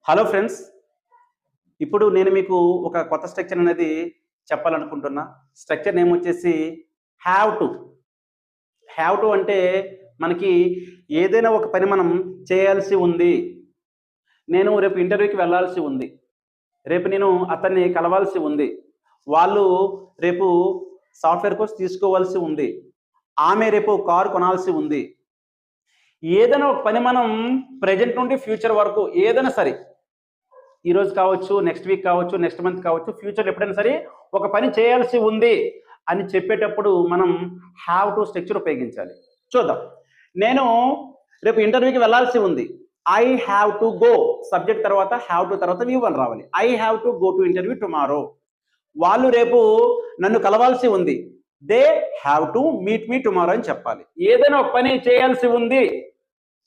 Hello friends. ఇప్పుడు నేను మీకు ఒక కొత్త స్ట్రక్చర్ అనేది చెప్పాలనుకుంటున్నా. స్ట్రక్చర్ నేమ్ వచ్చేసి హ్యావ్ టు. హ్యావ్ టు అంటే మనకి ఏదైనా ఒక పని మనం చేయాల్సి ఉంది. నేను రేపు ఇంటర్వ్యూకి వెళ్ళాల్సి ఉంది. రేపు నేను అతన్ని కలవాల్సి ఉంది. వాళ్ళు రేపు సాఫ్ట్‌వేర్ కోర్స్ తీసుకోవాల్సి ఉంది. ఆమె రేపు కారు కొనాల్సి ఉంది. ఏదైనా ఒక పని మనం ప్రెజెంట్ నుండి ఫ్యూచర్ వరకు ఏదైనా సరే, ఈరోజు కావచ్చు, నెక్స్ట్ వీక్ కావచ్చు, నెక్స్ట్ మంత్ కావచ్చు, ఫ్యూచర్‌లో ఎప్పుడైనా సరే ఒక పని చేయాల్సి ఉంది అని చెప్పేటప్పుడు మనం హ్యావ్ టు స్ట్రక్చర్ ఉపయోగించాలి. చూద్దాం. నేను రేపు ఇంటర్వ్యూకి వెళ్ళాల్సి ఉంది. I have to go. Subject తర్వాత హ్యావ్ టు తర్వాత V1 రావాలి. I have to go to interview tomorrow. వాళ్ళు రేపు నన్ను కలవాల్సి ఉంది. They have to meet me tomorrow అని చెప్పాలి. ఏదైనా ఒక పని చేయాల్సి ఉంది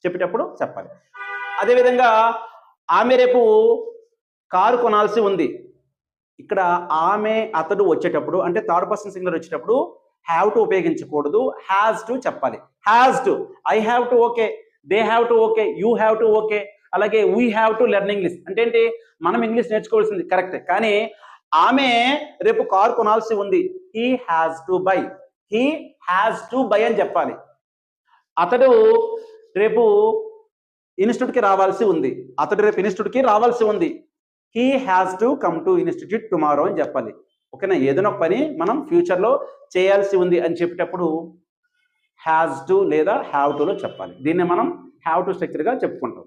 చెప్పేటప్పుడు చెప్పాలి. అదేవిధంగా ఆమె రేపు కారు కొనాల్సి ఉంది. ఇక్కడ ఆమె అతడు వచ్చేటప్పుడు అంటే థర్డ్ పర్సన్ సింగులర్ వచ్చేటప్పుడు హ్యావ్ టు ఉపయోగించకూడదు, హ్యాస్ టు చెప్పాలి. Has to, I have to okay, they have to okay, you have to okay, అలాగే we have to learn English. అంటే ఏంటి, మనం ఇంగ్లీష్ నేర్చుకోవాల్సింది కరెక్టే, కానీ ఆమె రేపు కారు కొనాల్సి ఉంది. He has to buy, he has to buy అని చెప్పాలి. అతడు రేపు ఇన్స్టిట్యూట్కి రావాల్సి ఉంది. అతడు రేపు ఇన్స్టిట్యూట్కి రావాల్సి ఉంది. He has to come to institute tomorrow అని చెప్పాలి. ఓకేనా. ఏదైనా ఒక పని మనం ఫ్యూచర్లో చేయాల్సి ఉంది అని చెప్పేటప్పుడు హ్యాస్ టు లేదా హ్యావ్ టులో చెప్పాలి. దీన్ని మనం హ్యావ్ టు స్ట్రక్చర్గా చెప్పుకుంటాం.